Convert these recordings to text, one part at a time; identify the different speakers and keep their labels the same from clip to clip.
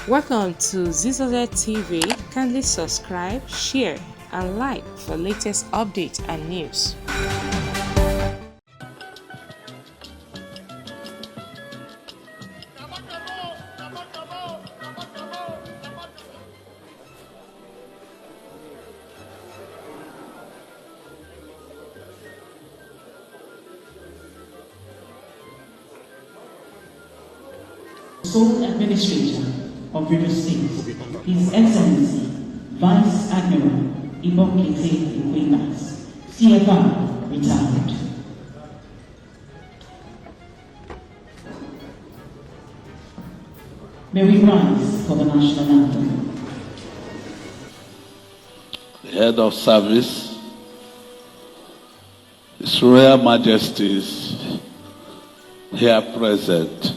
Speaker 1: Welcome to Zisodel TV. Kindly subscribe, share, and like for latest updates and news.
Speaker 2: Sole Administrator of River State, His Excellency Vice Admiral Ibot, CFR, retired. May we rise for the national anthem.
Speaker 3: The Head of Service, His Royal Majesties here present,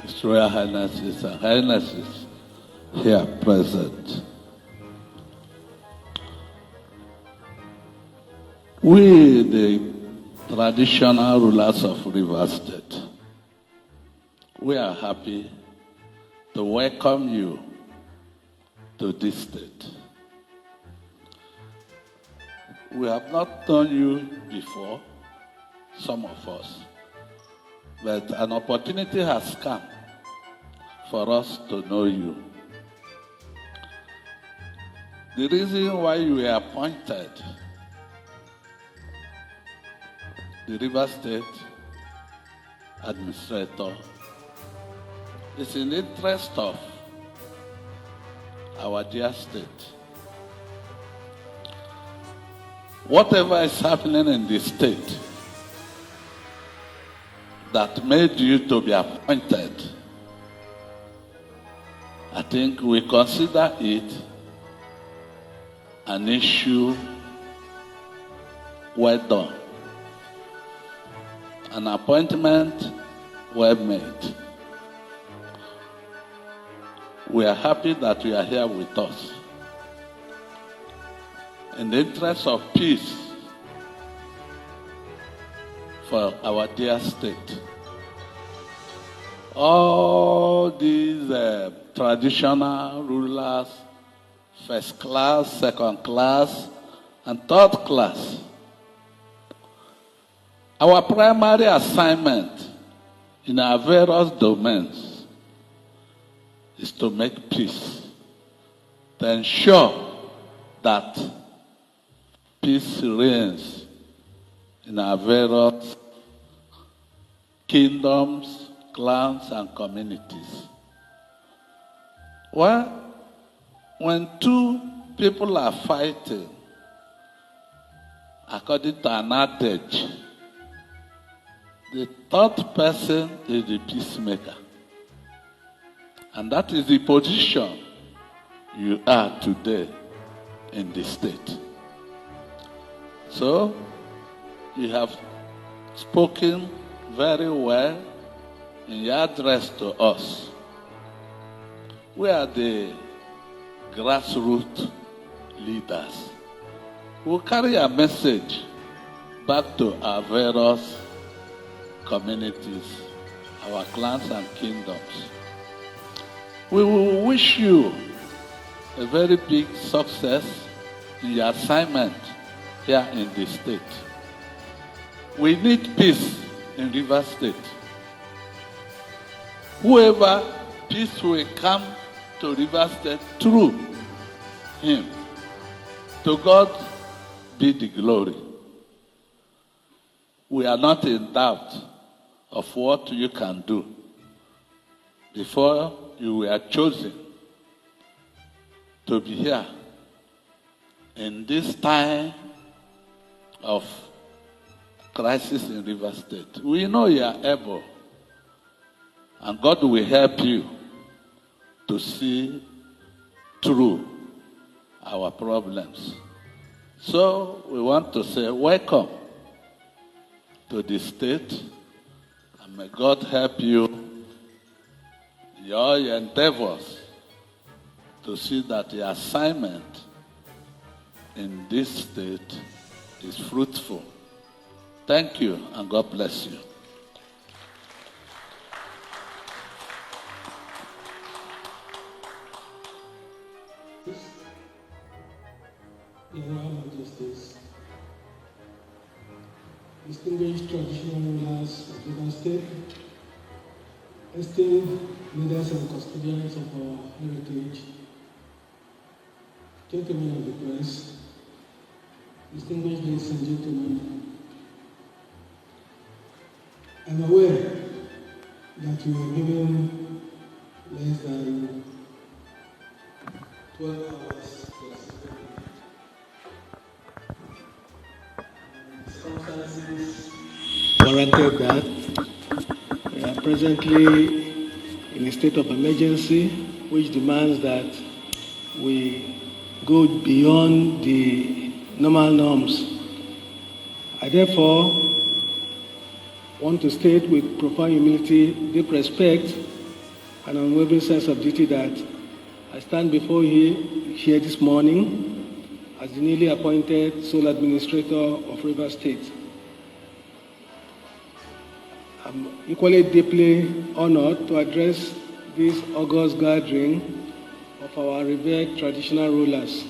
Speaker 3: His Royal Highnesses and Highnesses here present. We, the traditional rulers of Rivers State, we are happy to welcome you to this state. We have not known you before, some of us, but an opportunity has come for us to know you. The reason why you were appointed the River State Administrator is in the interest of our dear state. Whatever is happening in the state that made you to be appointed, I think we consider it an issue well done, an appointment well made. We are happy that you are here with us. In the interest of peace for our dear state, all these traditional rulers, first class, second class, and third class, our primary assignment in our various domains is to make peace, to ensure that peace reigns in our various kingdoms, clans, and communities. Well, when two people are fighting, according to an adage, the third person is the peacemaker. And that is the position you are today in the state. So, you have spoken very well in your address to us. We are the grassroots leaders who carry a message back to our various communities, our clans and kingdoms. We will wish you a very big success in your assignment here in the state. We need peace in River State. Whoever peace will come to River State through him, to God be the glory. We are not in doubt of what you can do. Before you were chosen to be here in this time of crisis in River State, we know you are able, and God will help you to see through our problems. So we want to say welcome to the state, and may God help you in your endeavors to see that the assignment in this state is fruitful. Thank you, and God bless you.
Speaker 4: Your Royal Majesties, distinguished traditional rulers of Ibas State, esteemed leaders and custodians of our heritage, gentlemen of the press, distinguished ladies and gentlemen, I'm aware that you were given less than 12 hours to assist. Circumstances warranted that. We are presently in a state of emergency, which demands that we go beyond the normal norms. I therefore want to state with profound humility, deep respect, and unwavering sense of duty that I stand before you here this morning as the newly appointed sole administrator of Rivers State. I'm equally deeply honored to address this august gathering of our revered traditional rulers,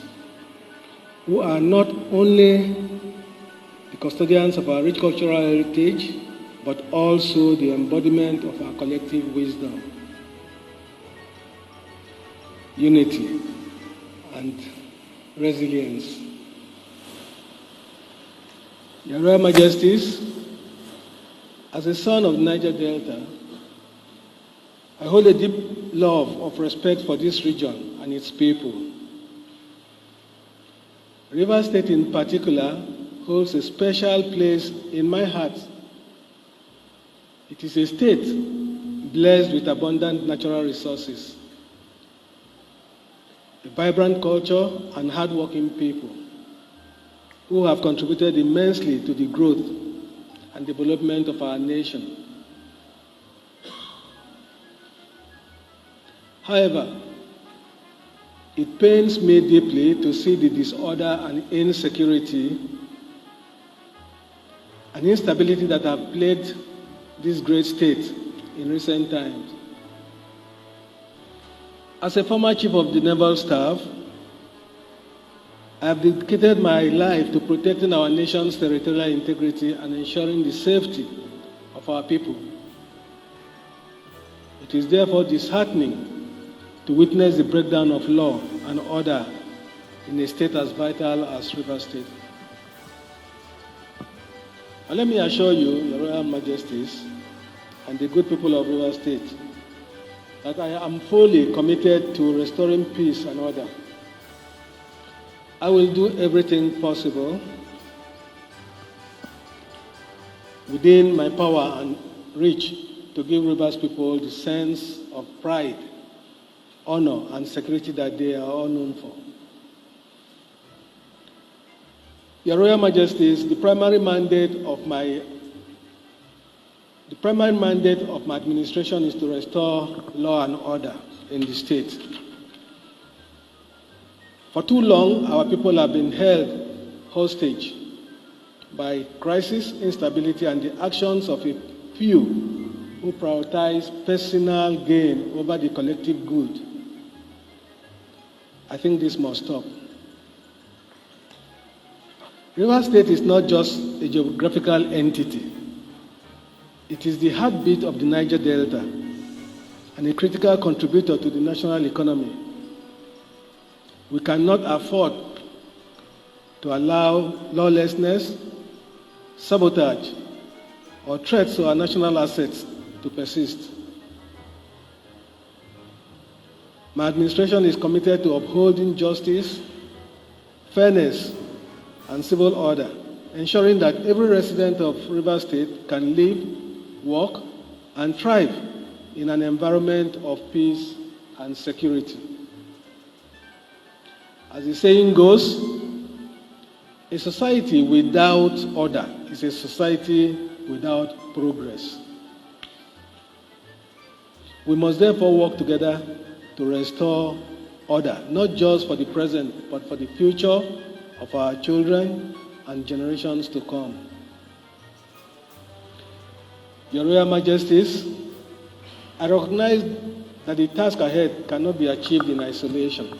Speaker 4: who are not only the custodians of our rich cultural heritage, but also the embodiment of our collective wisdom, unity, and resilience. Your Royal Majesties, as a son of Niger Delta, I hold a deep love of respect for this region and its people. Rivers State in particular holds a special place in my heart. It is a state blessed with abundant natural resources, a vibrant culture, and hardworking people who have contributed immensely to the growth and development of our nation. However, it pains me deeply to see the disorder and insecurity and instability that have plagued this great state in recent times. As a former chief of the naval staff, I have dedicated my life to protecting our nation's territorial integrity and ensuring the safety of our people. It is therefore disheartening to witness the breakdown of law and order in a state as vital as Rivers State. And let me assure you, Your Royal Majesties, and the good people of Rivers State, that I am fully committed to restoring peace and order. I will do everything possible within my power and reach to give Rivers people the sense of pride, honor, and security that they are all known for. Your Royal Majesties, the primary mandate of my administration is to restore law and order in the state. For too long, our people have been held hostage by crisis, instability, and the actions of a few who prioritize personal gain over the collective good. I think this must stop. Rivers State is not just a geographical entity. It is the heartbeat of the Niger Delta and a critical contributor to the national economy. We cannot afford to allow lawlessness, sabotage, or threats to our national assets to persist. My administration is committed to upholding justice, fairness, and civil order, ensuring that every resident of Rivers State can live, work, and thrive in an environment of peace and security. As the saying goes, a society without order is a society without progress. We must therefore work together to restore order, not just for the present, but for the future of our children and generations to come. Your Royal Majesties, I recognize that the task ahead cannot be achieved in isolation.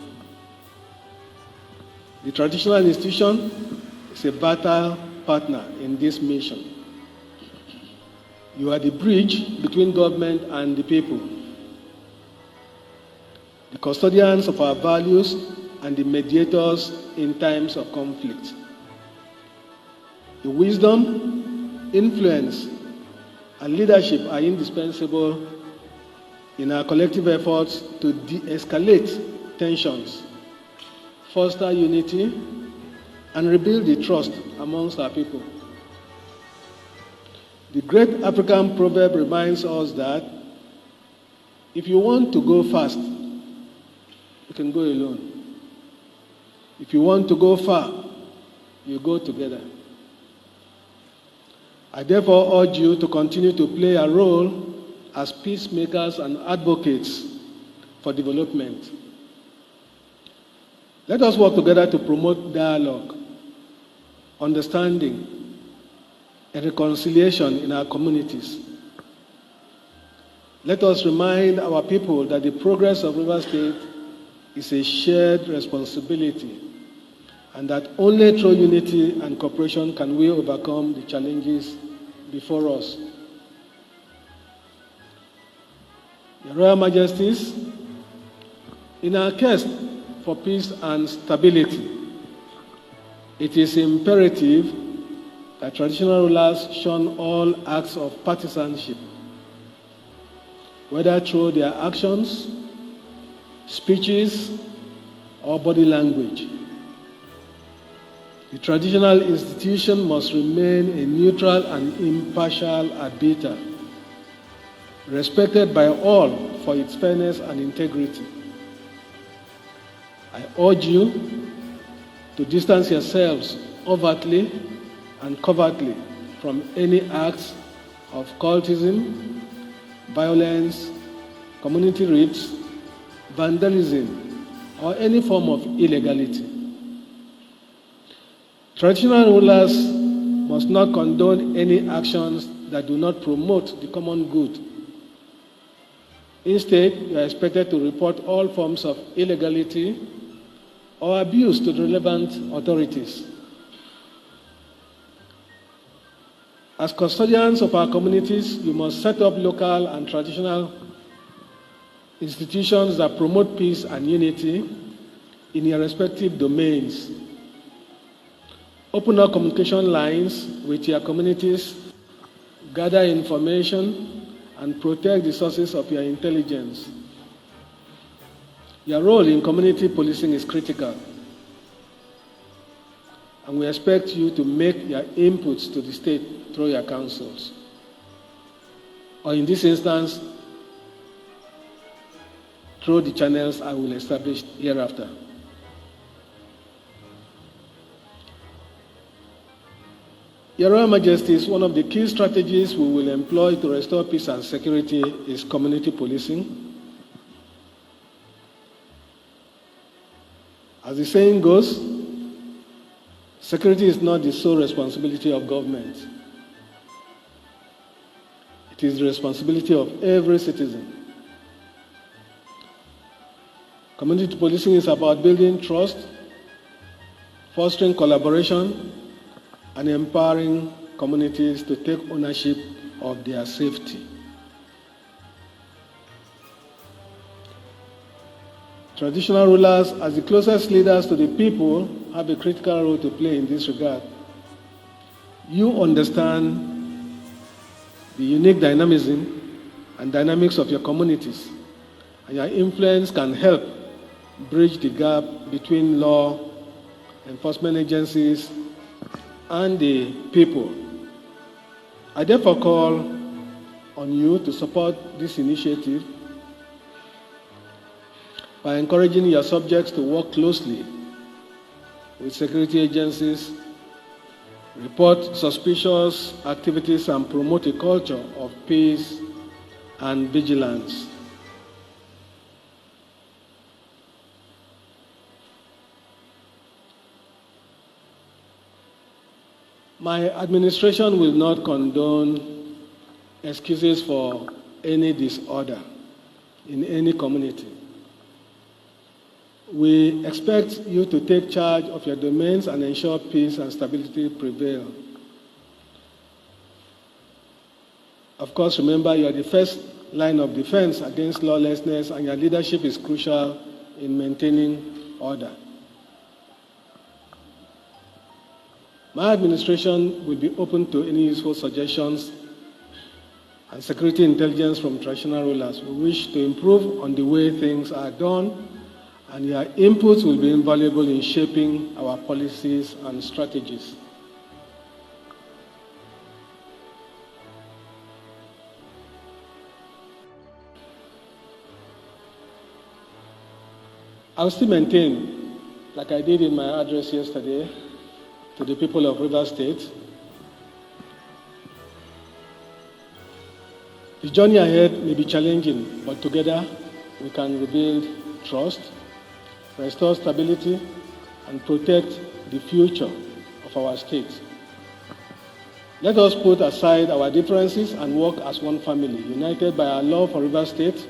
Speaker 4: The traditional institution is a vital partner in this mission. You are the bridge between government and the people, the custodians of our values and the mediators in times of conflict. The wisdom, influence, and leadership are indispensable in our collective efforts to de-escalate tensions, foster unity, and rebuild the trust amongst our people. The great African proverb reminds us that if you want to go fast, you can go alone. If you want to go far, you go together. I therefore urge you to continue to play a role as peacemakers and advocates for development. Let us work together to promote dialogue, understanding, and reconciliation in our communities. Let us remind our people that the progress of Rivers State is a shared responsibility, and that only through unity and cooperation can we overcome the challenges before us. Your Royal Majesties, in our quest for peace and stability, it is imperative that traditional rulers shun all acts of partisanship, whether through their actions, speeches, or body language. The traditional institution must remain a neutral and impartial arbiter, respected by all for its fairness and integrity. I urge you to distance yourselves overtly and covertly from any acts of cultism, violence, community rifts, vandalism, or any form of illegality. Traditional rulers must not condone any actions that do not promote the common good. Instead, you are expected to report all forms of illegality or abuse to the relevant authorities. As custodians of our communities, you must set up local and traditional institutions that promote peace and unity in your respective domains. Open up communication lines with your communities, gather information, and protect the sources of your intelligence. Your role in community policing is critical, and we expect you to make your inputs to the state through your councils, or in this instance, through the channels I will establish hereafter. Your Royal Majesties, one of the key strategies we will employ to restore peace and security is community policing. As the saying goes, security is not the sole responsibility of government. It is the responsibility of every citizen. Community policing is about building trust, fostering collaboration, and empowering communities to take ownership of their safety. Traditional rulers, as the closest leaders to the people, have a critical role to play in this regard. You understand the unique dynamism and dynamics of your communities, and your influence can help bridge the gap between law enforcement agencies and the people. I therefore call on you to support this initiative by encouraging your subjects to work closely with security agencies, report suspicious activities, and promote a culture of peace and vigilance. My administration will not condone excuses for any disorder in any community. We expect you to take charge of your domains and ensure peace and stability prevail. Of course, remember you are the first line of defense against lawlessness, and your leadership is crucial in maintaining order. My administration will be open to any useful suggestions and security intelligence from traditional rulers. We wish to improve on the way things are done, and your inputs will be invaluable in shaping our policies and strategies. I'll still maintain, like I did in my address yesterday to the people of Rivers State, the journey ahead may be challenging, but together we can rebuild trust, restore stability, and protect the future of our state. Let us put aside our differences and work as one family, united by our love for Rivers State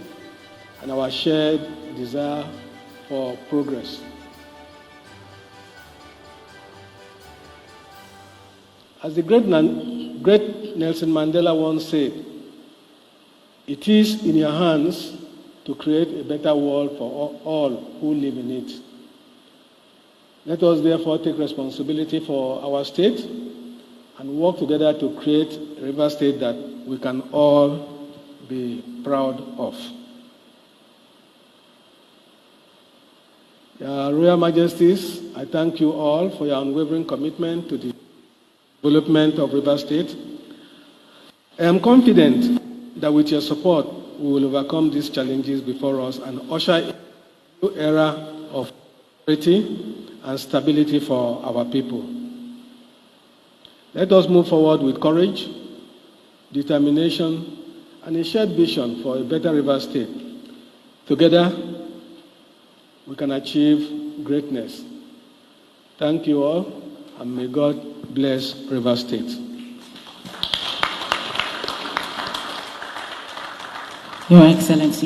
Speaker 4: and our shared desire for progress. As the great Nelson Mandela once said, it is in your hands to create a better world for all who live in it. Let us therefore take responsibility for our state and work together to create a River State that we can all be proud of. Your Royal Majesties, I thank you all for your unwavering commitment to the development of Rivers State. I am confident that with your support, we will overcome these challenges before us and usher in a new era of prosperity and stability for our people. Let us move forward with courage, determination, and a shared vision for a better Rivers State. Together, we can achieve greatness. Thank you all, and may God bless Rivers State.
Speaker 2: Your Excellency.